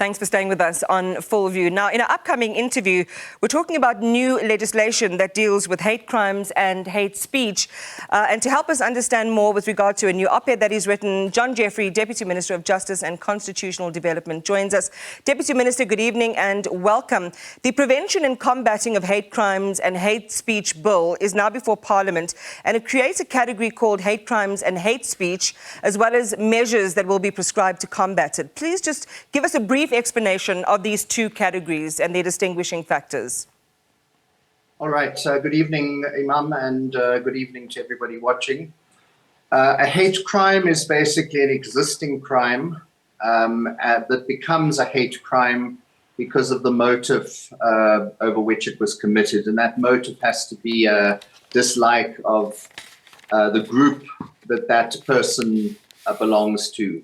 Thanks for staying with us on Full View. Now, in our upcoming interview, we're talking about new legislation that deals with hate crimes and hate speech. And to help us understand more with regard to a new op-ed that is written, John Jeffrey, Deputy Minister of Justice and Constitutional Development, joins us. Deputy Minister, good evening and welcome. The Prevention and Combating of Hate Crimes and Hate Speech Bill is now before Parliament, and it creates a category called hate crimes and hate speech, as well as measures that will be prescribed to combat it. Please just give us a brief explanation of these two categories and their distinguishing factors. All right. Good evening, Imam, and good evening to everybody watching. A hate crime is basically an existing crime that becomes a hate crime because of the motive over which it was committed. And that motive has to be a dislike of the group that person belongs to.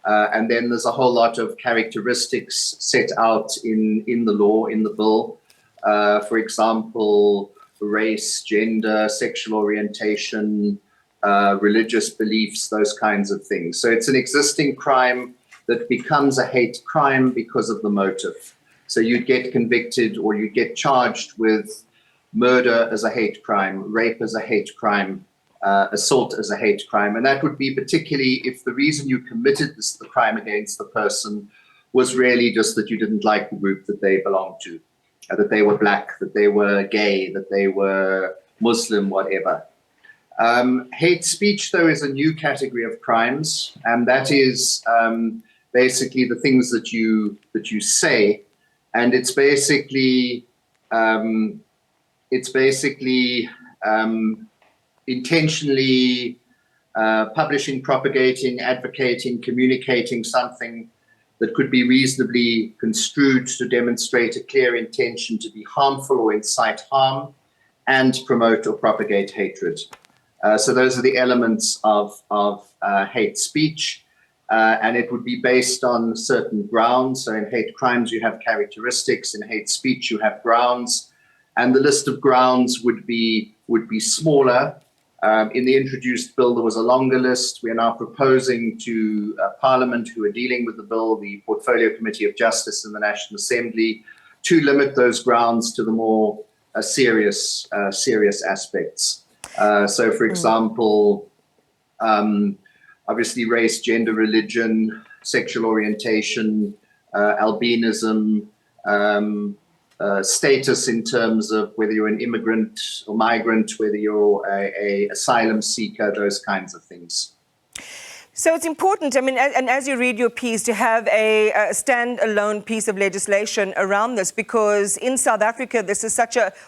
And then there's a whole lot of characteristics set out in the law, in the bill. For example, race, gender, sexual orientation, religious beliefs, those kinds of things. So it's an existing crime that becomes a hate crime because of the motive. So you'd get convicted or you'd get charged with murder as a hate crime, rape as a hate crime, assault as a hate crime. And that would be particularly if the reason you committed the crime against the person was really just that you didn't like the group that they belonged to, that they were black, that they were gay, that they were Muslim, whatever. Hate speech, though, is a new category of crimes, and that is basically the things that you say, and it's basically intentionally publishing, propagating, advocating, communicating something that could be reasonably construed to demonstrate a clear intention to be harmful or incite harm and promote or propagate hatred. So those are the elements of hate speech, and it would be based on certain grounds. So in hate crimes, you have characteristics. In hate speech, you have grounds, and the list of grounds would be smaller. In the introduced bill, there was a longer list. We are now proposing to Parliament, who are dealing with the bill, the Portfolio Committee of Justice in the National Assembly, to limit those grounds to the more serious aspects. So, for example, obviously race, gender, religion, sexual orientation, albinism, status in terms of whether you're an immigrant or migrant, whether you're a asylum seeker, those kinds of things. So it's important, I mean, and as you read your piece, to have a standalone piece of legislation around this, because in South Africa, this is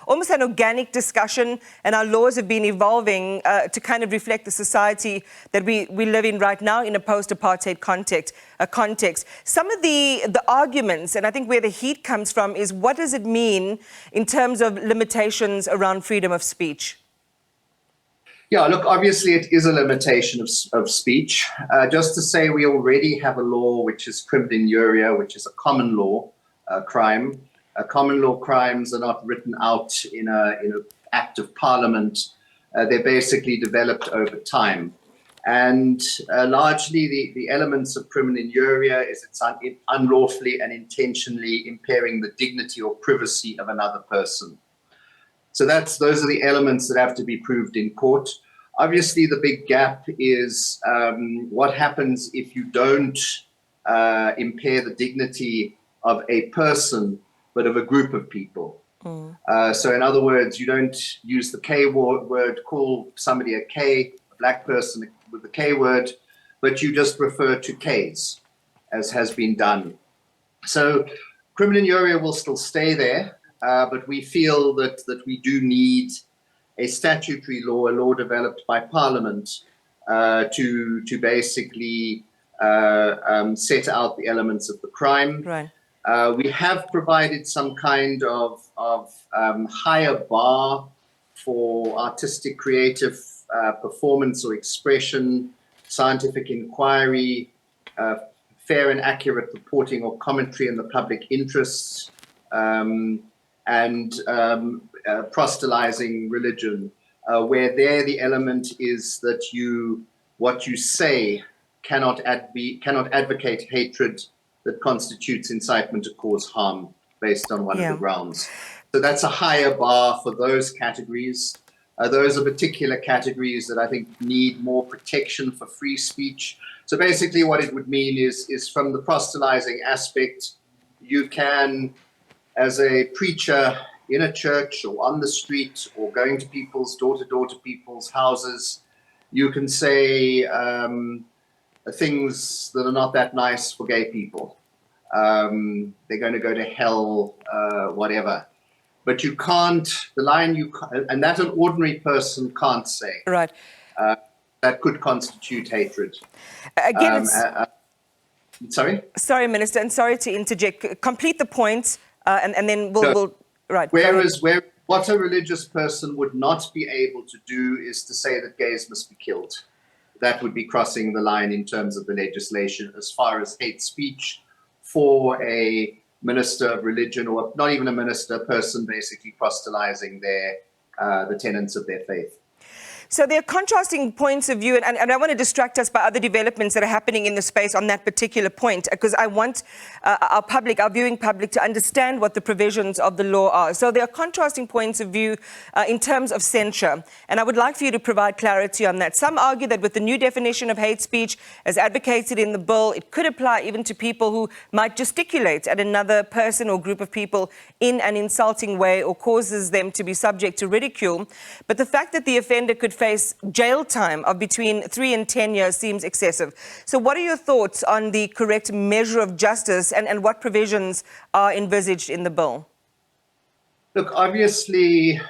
almost an organic discussion, and our laws have been evolving to kind of reflect the society that we live in right now in a post-apartheid context. Some of the arguments, and I think where the heat comes from, is what does it mean in terms of limitations around freedom of speech? Yeah, look, obviously it is a limitation of speech. Just to say, we already have a law which is crime injuria, which is a common law crime. Common law crimes are not written out in an act of parliament. They're basically developed over time. And largely the elements of criminal injuria is it's unlawfully and intentionally impairing the dignity or privacy of another person. So those are the elements that have to be proved in court. Obviously, the big gap is what happens if you don't impair the dignity of a person, but of a group of people. So in other words, you don't use the K word, call somebody a K, a black person with the K word, but you just refer to Ks, as has been done. So criminal injuria will still stay there. But we feel that we do need a statutory law, a law developed by Parliament, to basically set out the elements of the crime. Right. We have provided some kind of higher bar for artistic, creative performance or expression, scientific inquiry, fair and accurate reporting or commentary in the public interests, and proselytizing religion, where there the element is that what you say cannot advocate hatred that constitutes incitement to cause harm based on one of the grounds. So that's a higher bar for those categories. Those are particular categories that I think need more protection for free speech. So basically what it would mean is from the proselytizing aspect, you can, as a preacher in a church or on the street or going to people's door-to-door to people's houses, you can say things that are not that nice for gay people. They're going to go to hell, whatever. But you can't, the line you can't, and that an ordinary person can't say. Right. That could constitute hatred. Again, sorry? Sorry, Minister, and sorry to interject. Complete the point, and then we'll right. Whereas what a religious person would not be able to do is to say that gays must be killed. That would be crossing the line in terms of the legislation as far as hate speech for a minister of religion, or not even a minister, a person basically proselytizing the tenets of their faith. So there are contrasting points of view, and I don't want to distract us by other developments that are happening in the space on that particular point, because I want our public, our viewing public, to understand what the provisions of the law are. So there are contrasting points of view in terms of censure, and I would like for you to provide clarity on that. Some argue that with the new definition of hate speech, as advocated in the bill, it could apply even to people who might gesticulate at another person or group of people in an insulting way or causes them to be subject to ridicule. But the fact that the offender could face jail time of between 3 and 10 years seems excessive. So what are your thoughts on the correct measure of justice and what provisions are envisaged in the bill? Look, obviously,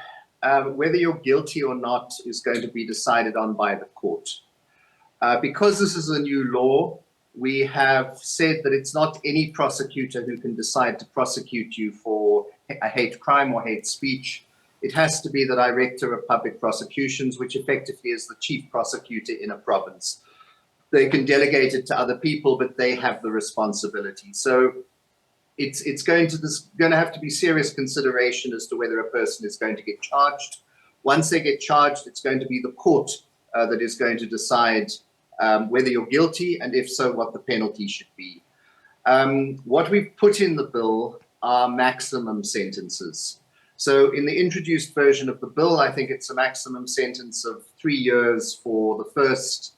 whether you're guilty or not is going to be decided on by the court. Because this is a new law, we have said that it's not any prosecutor who can decide to prosecute you for a hate crime or hate speech. It has to be the Director of Public Prosecutions, which effectively is the chief prosecutor in a province. They can delegate it to other people, but they have the responsibility. So it's going to have to be serious consideration as to whether a person is going to get charged. Once they get charged, it's going to be the court that is going to decide whether you're guilty, and if so, what the penalty should be. What we've put in the bill are maximum sentences. So in the introduced version of the bill, I think it's a maximum sentence of 3 years for the first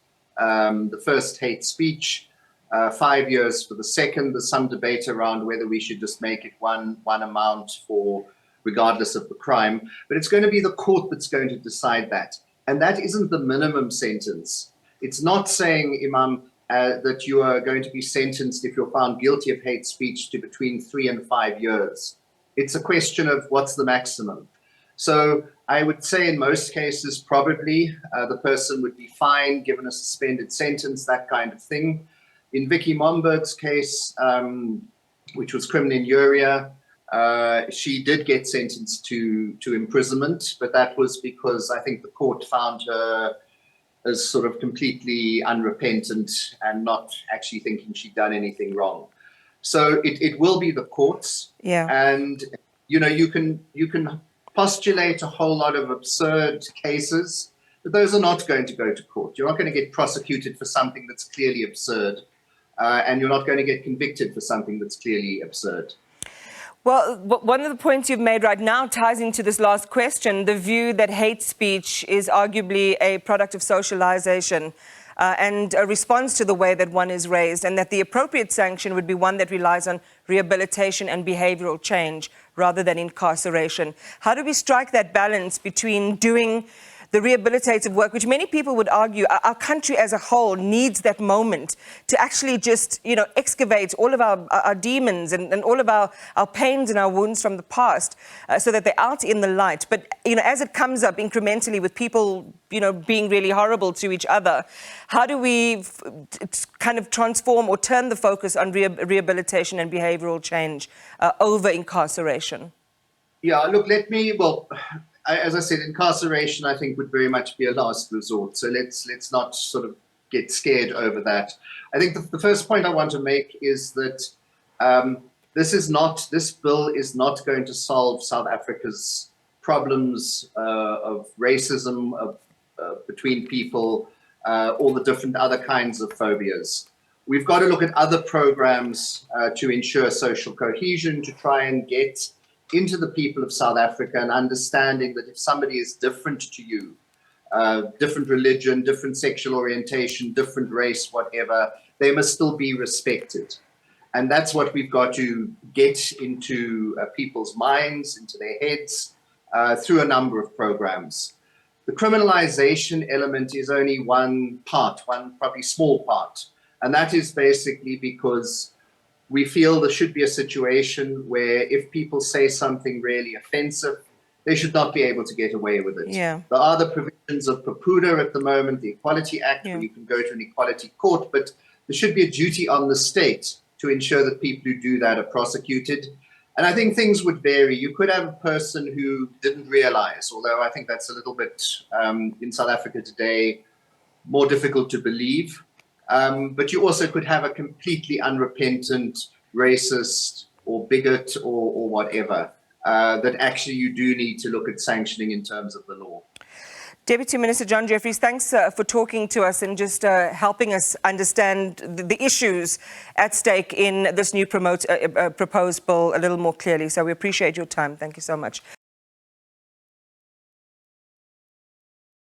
hate speech, 5 years for the second. There's some debate around whether we should just make it one amount for regardless of the crime. But it's going to be the court that's going to decide that. And that isn't the minimum sentence. It's not saying, Imam, that you are going to be sentenced if you're found guilty of hate speech to between 3 and 5 years. It's a question of what's the maximum. So I would say in most cases, probably the person would be fined, given a suspended sentence, that kind of thing. In Vicky Momberg's case, which was criminal injuria, she did get sentenced to imprisonment, but that was because I think the court found her as sort of completely unrepentant and not actually thinking she'd done anything wrong. So it will be the courts, and you know you can postulate a whole lot of absurd cases, but those are not going to go to court. You're not going to get prosecuted for something that's clearly absurd, and you're not going to get convicted for something that's clearly absurd. Well, one of the points you've made right now ties into this last question, the view that hate speech is arguably a product of socialization and a response to the way that one is raised, and that the appropriate sanction would be one that relies on rehabilitation and behavioral change rather than incarceration. How do we strike that balance between doing the rehabilitative work, which many people would argue our country as a whole needs that moment to actually just, you know, excavate all of our demons and all of our pains and our wounds from the past so that they're out in the light. But, you know, as it comes up incrementally with people, you know, being really horrible to each other, how do we kind of transform or turn the focus on rehabilitation and behavioral change over incarceration? Yeah, look, as I said, incarceration, I think, would very much be a last resort. So let's not sort of get scared over that. I think the first point I want to make is that this bill is not going to solve South Africa's problems of racism between people, all the different other kinds of phobias. We've got to look at other programs to ensure social cohesion, to try and get into the people of South Africa and understanding that if somebody is different to you, different religion, different sexual orientation, different race, whatever, they must still be respected. And that's what we've got to get into people's minds, into their heads, through a number of programs. The criminalization element is only one part, one probably small part. And that is basically because we feel there should be a situation where if people say something really offensive, they should not be able to get away with it. Yeah. There are the provisions of PAPUDA at the moment, the Equality Act, where you can go to an equality court, but there should be a duty on the state to ensure that people who do that are prosecuted. And I think things would vary. You could have a person who didn't realize, although I think that's a little bit, in South Africa today, more difficult to believe. But you also could have a completely unrepentant racist or bigot or whatever, that actually you do need to look at sanctioning in terms of the law. Deputy Minister John Jeffries, thanks for talking to us and just helping us understand the issues at stake in this new proposed bill a little more clearly. So we appreciate your time. Thank you so much.